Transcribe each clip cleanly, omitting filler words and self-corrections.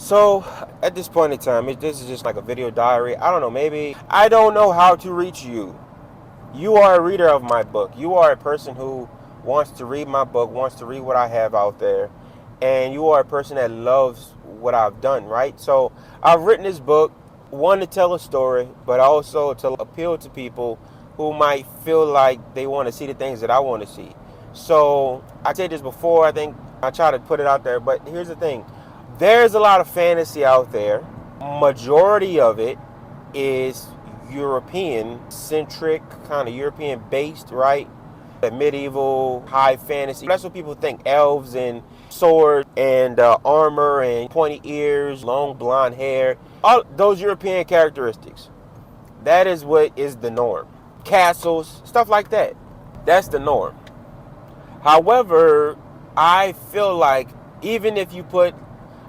So at this point in time, this is just like a video diary. I don't know, maybe I don't know how to reach you. You are a reader of my book. You are a person who wants to read my book, wants to read what I have out there, and you are a person that loves what I've done, right? So I've written this book, one to tell a story, but also to appeal to people who might feel like they want to see the things that I want to see. So I said this before, I think I try to put it out there, but here's the thing. There's a lot of fantasy out there. Majority of it is European centric, kind of European based, right? The medieval high fantasy. That's what people think. Elves and swords and armor and pointy ears, long blonde hair. All those European characteristics. That is what is the norm. Castles, stuff like that. That's the norm. However, I feel like even if you put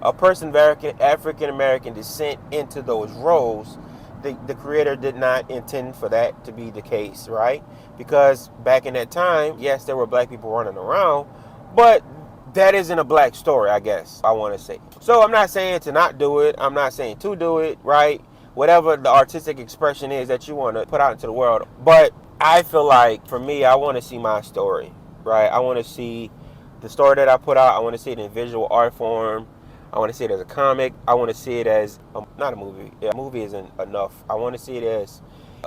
a person of African American descent into those roles, the creator did not intend for that to be the case, right? Because back in that time, yes, there were black people running around, but that isn't a black story, I guess I want to say. So I'm not saying to not do it. I'm not saying to do it, right? Whatever the artistic expression is that you want to put out into the world. But I feel like, for me, I want to see my story, right? I want to see the story that I put out. I want to see it in visual art form. I want to see it as a comic. I want to see it as not a movie. Yeah, a movie isn't enough. I want to see it as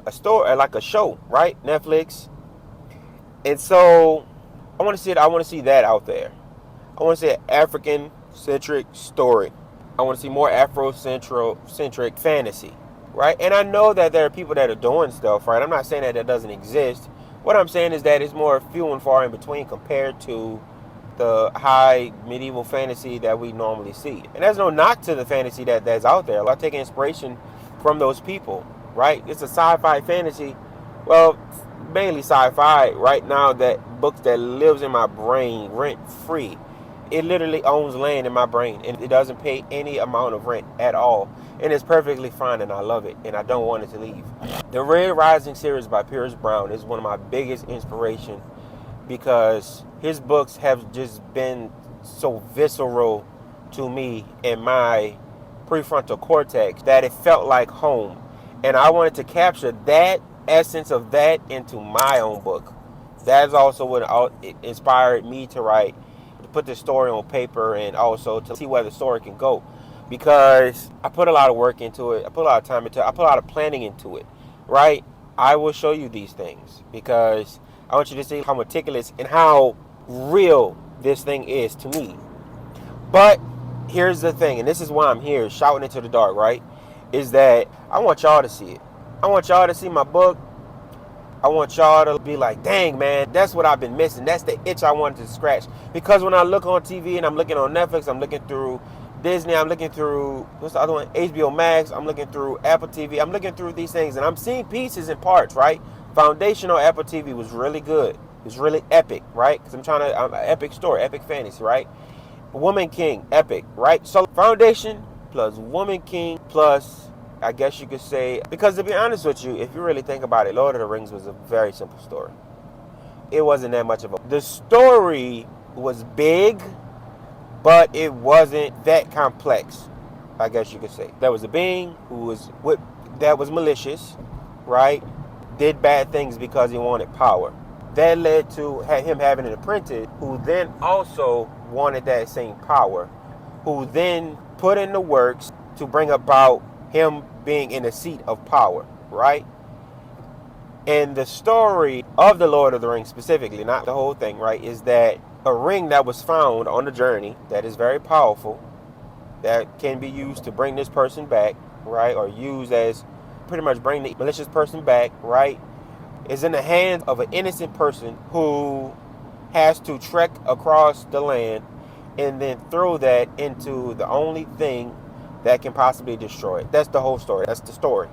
a story, like a show, right? Netflix. And so I want to see it. I want to see that out there. I want to see an African-centric story. I want to see more Afro-centric fantasy, right? And I know that there are people that are doing stuff, right? I'm not saying that doesn't exist. What I'm saying is that it's more few and far in between compared to the high medieval fantasy that we normally see. And there's no knock to the fantasy that's out there. I take inspiration from those people, right? It's a sci-fi fantasy. Well, mainly sci-fi right now, that book that lives in my brain rent-free. It literally owns land in my brain, and it doesn't pay any amount of rent at all. And it's perfectly fine, and I love it, and I don't want it to leave. The Red Rising series by Pierce Brown is one of my biggest inspirations, because his books have just been so visceral to me in my prefrontal cortex that it felt like home. And I wanted to capture that essence of that into my own book. That's also what inspired me to write, to put the story on paper, and also to see where the story can go. Because I put a lot of work into it. I put a lot of time into it. I put a lot of planning into it, right? I will show you these things because I want you to see how meticulous and how real this thing is to me. But here's the thing, and this is why I'm here shouting into the dark, right? Is that I want y'all to see it. I want y'all to see my book. I want y'all to be like, dang, man, that's what I've been missing. That's the itch I wanted to scratch. Because when I look on TV and I'm looking on Netflix, I'm looking through Disney, I'm looking through, what's the other one? HBO Max, I'm looking through Apple TV. I'm looking through these things, and I'm seeing pieces and parts, right? Foundational Apple TV was really good. It was really epic, right? Because I'm epic story, epic fantasy, right? Woman King, epic, right? So Foundation plus Woman King plus, I guess you could say, because to be honest with you, if you really think about it, Lord of the Rings was a very simple story. It wasn't that much of a... The story was big, but it wasn't that complex, I guess you could say. There was a being that was malicious, right? Did bad things because he wanted power. That led to him having an apprentice who then also wanted that same power, who then put in the works to bring about him being in a seat of power, right? And the story of the Lord of the Rings specifically, not the whole thing, right, is that a ring that was found on the journey that is very powerful, that can be used to bring this person back, right, or used as pretty much bring the malicious person back, right, is in the hands of an innocent person who has to trek across the land and then throw that into the only thing that can possibly destroy it. That's the whole story. That's the story.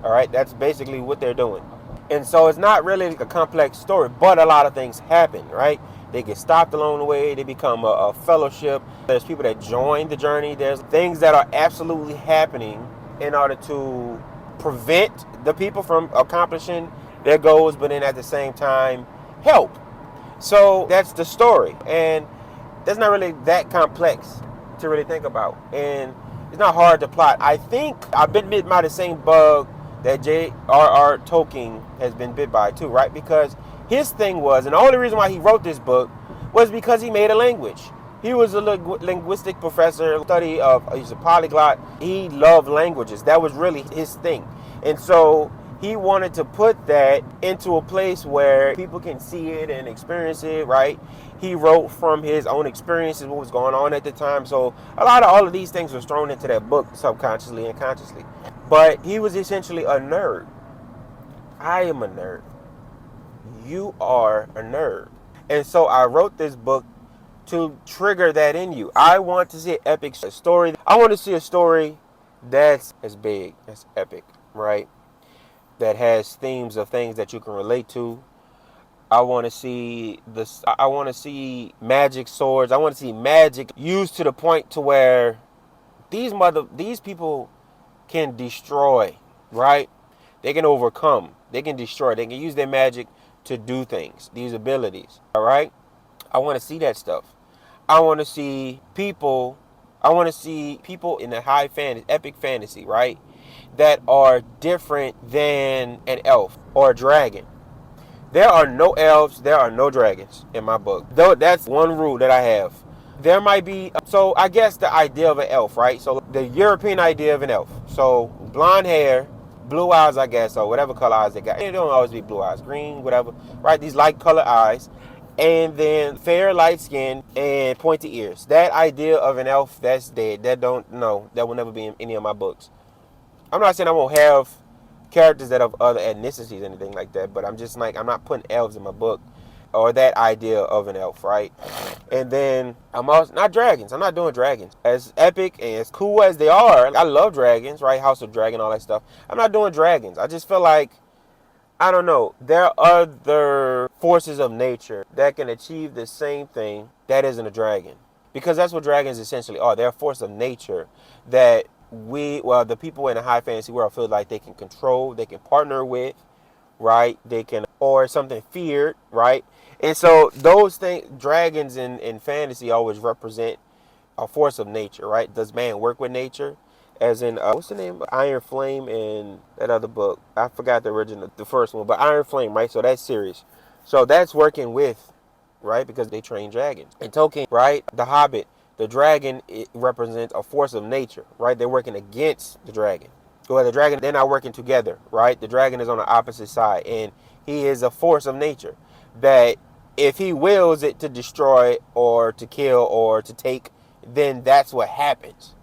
All right, that's basically what they're doing. And so it's not really a complex story, but a lot of things happen, right? They get stopped along the way. They become a fellowship. There's people that join the journey. There's things that are absolutely happening in order to prevent the people from accomplishing their goals, but then at the same time help. So that's the story. And that's not really that complex to really think about. And It's not hard to plot. I think I've been bit by the same bug that J.R.R. Tolkien has been bit by too, right? Because his thing was, and the only reason why he wrote this book was because he made a language. He was a linguistic professor, he's a polyglot. He loved languages. That was really his thing. And so he wanted to put that into a place where people can see it and experience it, right? He wrote from his own experiences, what was going on at the time. So a lot of all of these things was thrown into that book subconsciously and consciously. But he was essentially a nerd. I am a nerd. You are a nerd. And so I wrote this book to trigger that in you. I want to see an epic story. I want to see a story that's as big, as epic, right? That has themes of things that you can relate to. I want to see this. I want to see magic swords. I want to see magic used to the point to where these people can destroy, right? They can overcome. They can destroy. They can use their magic to do things. These abilities, all right? I want to see that stuff. I want to see people. I want to see people in the high fantasy, epic fantasy, right? That are different than an elf or a dragon. There are no elves, there are no dragons in my book. Though that's one rule that I have. There might be, so I guess the idea of an elf, right? So the European idea of an elf. So blonde hair, blue eyes, I guess, or whatever color eyes they got. It don't always be blue eyes, green, whatever, right? These light color eyes. And then fair, light skin, and pointy ears. That idea of an elf, that's dead. That will never be in any of my books. I'm not saying I won't have characters that have other ethnicities or anything like that, but I'm just like, I'm not putting elves in my book or that idea of an elf, right? And then I'm also not dragons. I'm not doing dragons. As epic and as cool as they are, I love dragons, right? House of Dragon, all that stuff. I'm not doing dragons. I just feel like, I don't know, there are other forces of nature that can achieve the same thing that isn't a dragon. Because that's what dragons essentially are. They're a force of nature that the people in the high fantasy world feel like they can control, they can partner with, right? They can, or something feared, right? And so those things, dragons in fantasy always represent a force of nature, right? Does man work with nature? As in, what's the name? Iron Flame in that other book. I forgot the first one, but Iron Flame, right? So that's serious. So that's working with, right? Because they train dragons. And Tolkien, right? The Hobbit, the dragon, it represents a force of nature, right? They're working against the dragon. Well, the dragon, they're not working together, right? The dragon is on the opposite side, and he is a force of nature that if he wills it to destroy or to kill or to take, then that's what happens.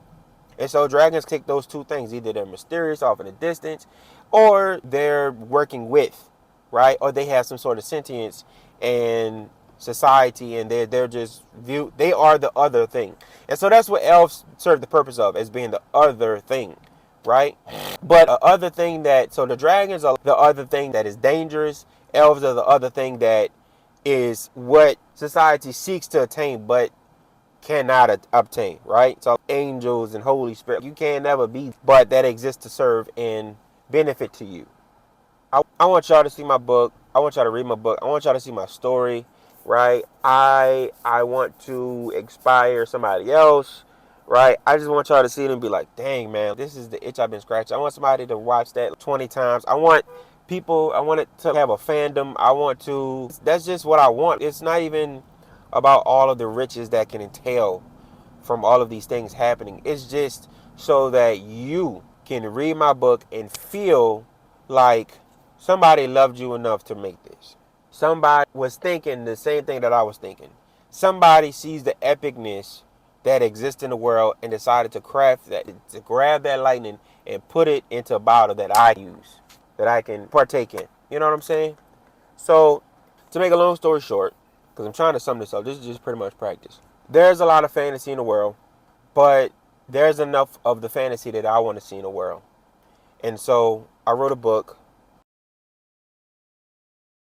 And so dragons take those two things. Either they're mysterious off in the distance, or they're working with, right? Or they have some sort of sentience and society, and they're just viewed. They are the other thing. And so that's what elves serve the purpose of, as being the other thing, right? But the other thing so the dragons are the other thing that is dangerous. Elves are the other thing that is what society seeks to attain, but cannot obtain, right? So angels and Holy Spirit, you can never be, but that exists to serve and benefit to you. I want y'all to see my book. I want y'all to read my book. I want y'all to see my story, right? I want to inspire somebody else, right? I just want y'all to see it and be like, dang, man, this is the itch I've been scratching. I want somebody to watch that 20 times. I want it to have a fandom. That's just what I want. It's not even about all of the riches that can entail from all of these things happening. It's just so that you can read my book and feel like somebody loved you enough to make this. Somebody was thinking the same thing that I was thinking. Somebody sees the epicness that exists in the world and decided to craft that, to grab that lightning and put it into a bottle that I use, that I can partake in. You know what I'm saying? So, to make a long story short, because I'm trying to sum this up, this is just pretty much practice. There's a lot of fantasy in the world, but there's enough of the fantasy that I want to see in the world. And so I wrote a book